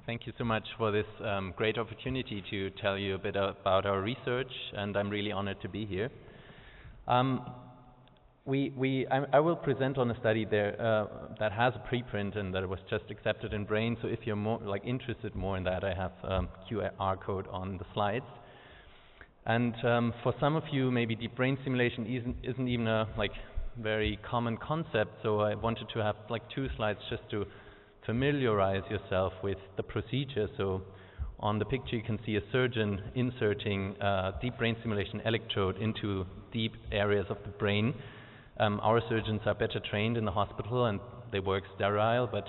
Thank you so much for this great opportunity to tell you a bit about our research, and I'm really honored to be here. I will present on a study there that has a preprint and that was just accepted in Brain. So if you're more interested more in that, I have QR code on the slides. And for some of you, maybe deep brain stimulation isn't even a very common concept. So I wanted to have two slides just to familiarize yourself with the procedure. So on the picture you can see a surgeon inserting a deep brain stimulation electrode into deep areas of the brain. Our surgeons are better trained in the hospital and they work sterile, but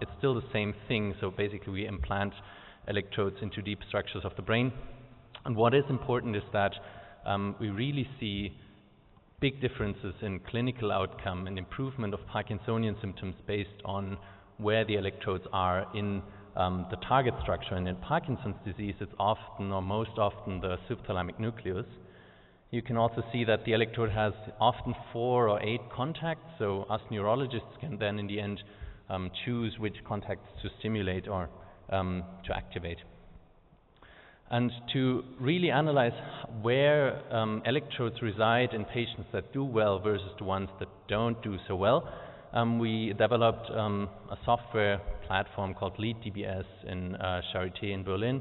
it's still the same thing. So basically we implant electrodes into deep structures of the brain. And what is important is that we really see big differences in clinical outcome and improvement of Parkinsonian symptoms based on where the electrodes are in the target structure. And in Parkinson's disease, it's often, or most often, the subthalamic nucleus. You can also see that the electrode has often 4 or 8 contacts, so us neurologists can then in the end choose which contacts to stimulate or to activate. And to really analyze where electrodes reside in patients that do well versus the ones that don't do so well, we developed a software platform called LeadDBS in Charité in Berlin,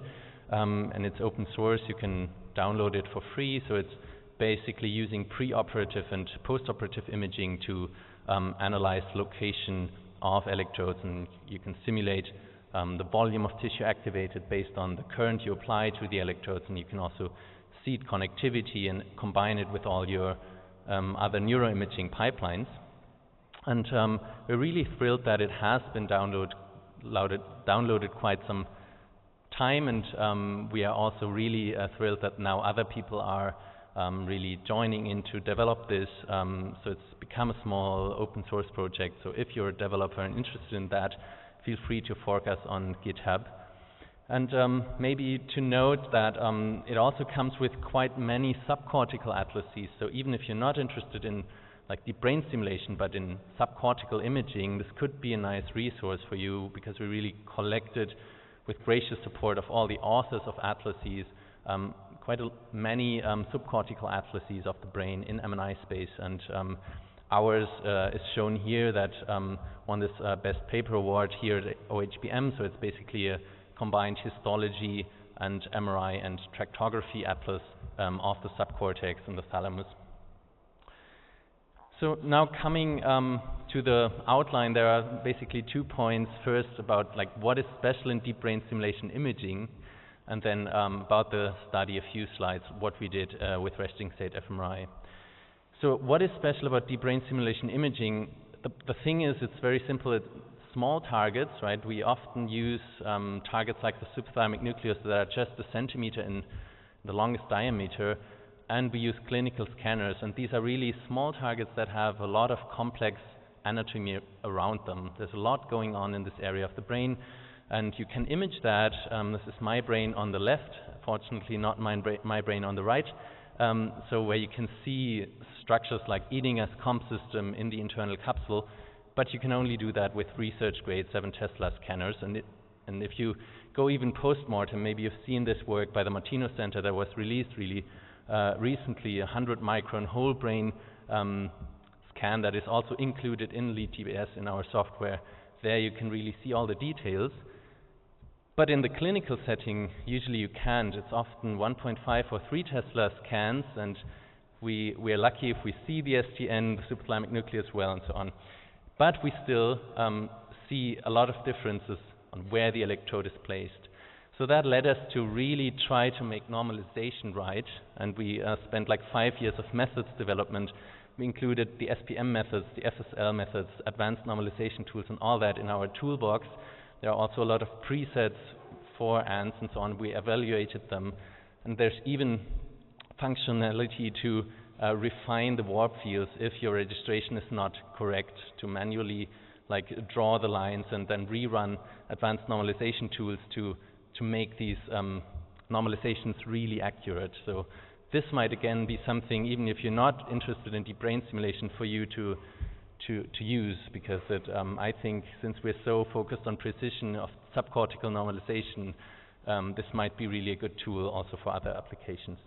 and it's open source. You can download it for free. So it's basically using preoperative and postoperative imaging to analyze location of electrodes, and you can simulate the volume of tissue activated based on the current you apply to the electrodes, and you can also seed connectivity and combine it with all your other neuroimaging pipelines. And we're really thrilled that it has been downloaded quite some time, and we are also really thrilled that now other people are really joining in to develop this. So it's become a small open source project. So if you're a developer and interested in that, feel free to fork us on GitHub. And maybe to note that it also comes with quite many subcortical atlases. So even if you're not interested in deep brain stimulation, but in subcortical imaging, this could be a nice resource for you, because we really collected, with gracious support of all the authors of atlases, quite many subcortical atlases of the brain in MNI space. And ours is shown here that won this Best Paper Award here at OHBM. So it's basically a combined histology and MRI and tractography atlas of the subcortex and the thalamus. So now coming to the outline, there are basically 2 points. First, about what is special in deep brain stimulation imaging, and then about the study, a few slides, what we did with resting state fMRI. So what is special about deep brain stimulation imaging? The thing is, it's very simple. It's small targets, right? We often use targets like the subthalamic nucleus that are just a centimeter in the longest diameter, and we use clinical scanners, and these are really small targets that have a lot of complex anatomy around them. There's a lot going on in this area of the brain, and you can image that. This is my brain on the left, fortunately not my brain on the right, so where you can see structures like eating as comp system in the internal capsule, but you can only do that with research grade 7 Tesla scanners. And if you go even post-mortem, maybe you've seen this work by the Martino Center that was released really recently, a 100-micron whole brain scan that is also included in LeadDBS in our software. There you can really see all the details. But in the clinical setting, usually you can't. It's often 1.5 or 3 Tesla scans, and we are lucky if we see the STN, the subthalamic nucleus well, and so on. But we still see a lot of differences on where the electrode is placed. So that led us to really try to make normalization right, and we spent 5 years of methods development. We included the SPM methods, the FSL methods, advanced normalization tools, and all that in our toolbox. There are also a lot of presets for ants and so on. We evaluated them, and there's even functionality to refine the warp fields if your registration is not correct, to manually draw the lines and then rerun advanced normalization tools to make these normalizations really accurate. So this might again be something, even if you're not interested in deep brain stimulation, for you to to use, because I think since we're so focused on precision of subcortical normalization, this might be really a good tool also for other applications.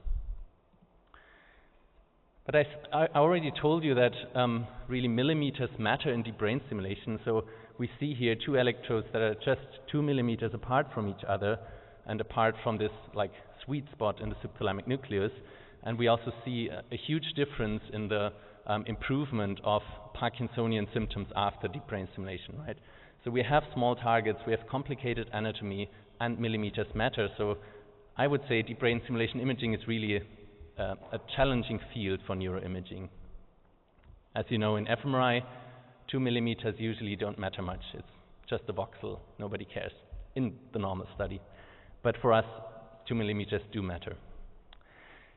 But I already told you that really millimeters matter in deep brain stimulation. So we see here two electrodes that are just 2 millimeters apart from each other and apart from this like sweet spot in the subthalamic nucleus. And we also see a huge difference in the improvement of Parkinsonian symptoms after deep brain stimulation, right? So we have small targets, we have complicated anatomy, and millimeters matter. So I would say deep brain stimulation imaging is really a challenging field for neuroimaging. As you know, in fMRI, 2 millimeters usually don't matter much. It's just a voxel. Nobody cares in the normal study. But for us, 2 millimeters do matter.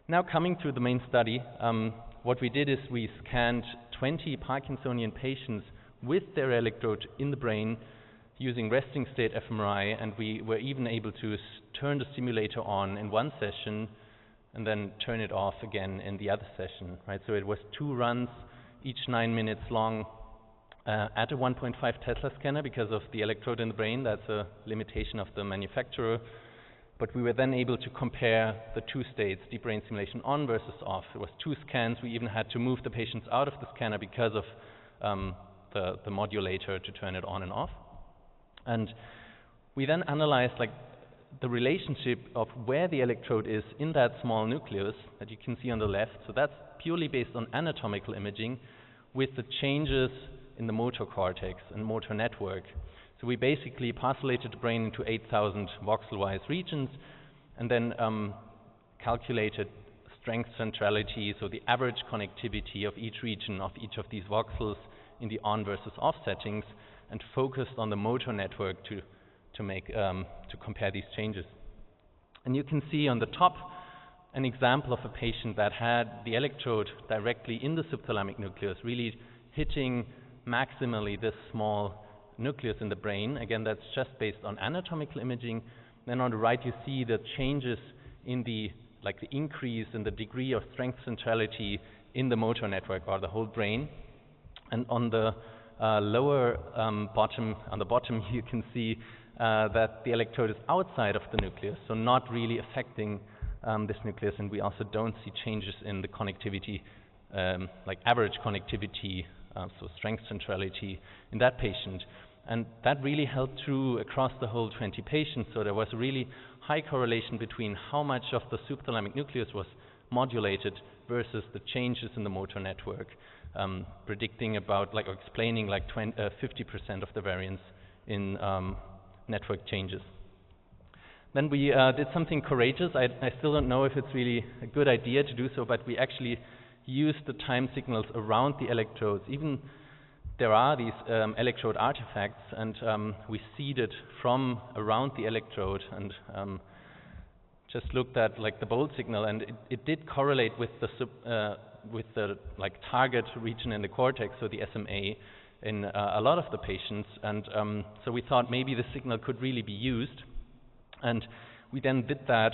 Now coming to the main study, what we did is we scanned 20 Parkinsonian patients with their electrode in the brain using resting state fMRI, and we were even able to turn the stimulator on in one session and then turn it off again in the other session, right? So it was 2 runs, each 9 minutes long, at a 1.5 Tesla scanner because of the electrode in the brain. That's a limitation of the manufacturer. But we were then able to compare the 2 states, deep brain stimulation on versus off. It was 2 scans. We even had to move the patients out of the scanner because of the modulator to turn it on and off. And we then analyzed like the relationship of where the electrode is in that small nucleus that you can see on the left. So that's purely based on anatomical imaging with the changes in the motor cortex and motor network. So we basically parcellated the brain into 8,000 voxel-wise regions and then calculated strength centrality, so the average connectivity of each region of each of these voxels in the on versus off settings, and focused on the motor network to compare these changes. And you can see on the top an example of a patient that had the electrode directly in the subthalamic nucleus, really hitting maximally this small nucleus in the brain. Again, that's just based on anatomical imaging. Then on the right you see the changes in the increase in the degree of strength centrality in the motor network or the whole brain. And on the lower bottom, on the bottom you can see that the electrode is outside of the nucleus, so not really affecting this nucleus, and we also don't see changes in the connectivity, like average connectivity, so strength centrality in that patient. And that really held true across the whole 20 patients, so there was a really high correlation between how much of the subthalamic nucleus was modulated versus the changes in the motor network, predicting about, or explaining 50% of the variance in network changes. Then we did something courageous. I still don't know if it's really a good idea to do so, but we actually used the time signals around the electrodes. Even there are these electrode artifacts, and we seeded from around the electrode and just looked at the bold signal, and it did correlate with the target region in the cortex, so the SMA, in a lot of the patients. And so we thought maybe the signal could really be used. And we then did that,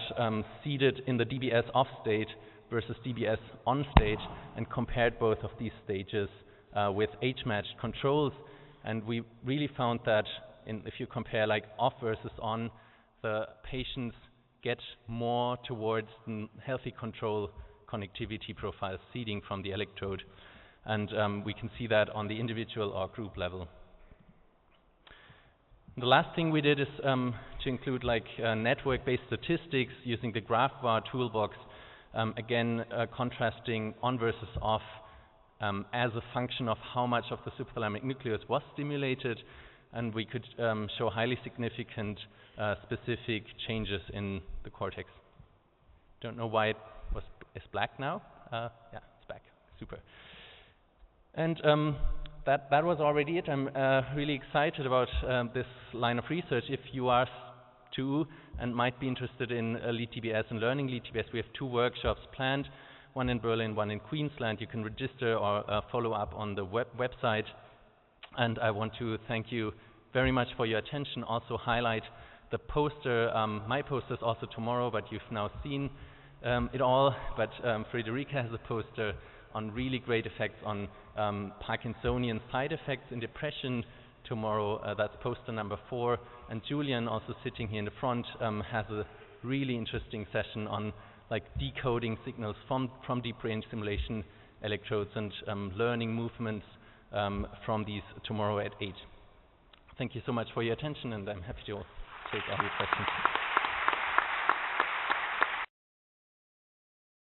seeded in the DBS off state versus DBS on state, and compared both of these stages with age-matched controls. And we really found that if you compare off versus on, the patients get more towards the healthy control connectivity profile seeding from the electrode. And we can see that on the individual or group level. The last thing we did is to include network-based statistics using the GraphVar toolbox, again contrasting on versus off as a function of how much of the subthalamic nucleus was stimulated, and we could show highly significant specific changes in the cortex. Don't know why it's black now. Yeah, it's back. Super. And that was already it. I'm really excited about this line of research. If you are too and might be interested in lead TBS and learning lead TBS, we have 2 workshops planned, one in Berlin, one in Queensland. You can register or follow up on the website. And I want to thank you very much for your attention. Also highlight the poster. My poster is also tomorrow, but you've now seen it all. But Friederike has a poster on really great effects on Parkinsonian side effects in depression. Tomorrow, that's poster number 4. And Julian, also sitting here in the front, has a really interesting session on like decoding signals from deep brain stimulation electrodes and learning movements from these tomorrow at 8. Thank you so much for your attention, and I'm happy to take all your questions.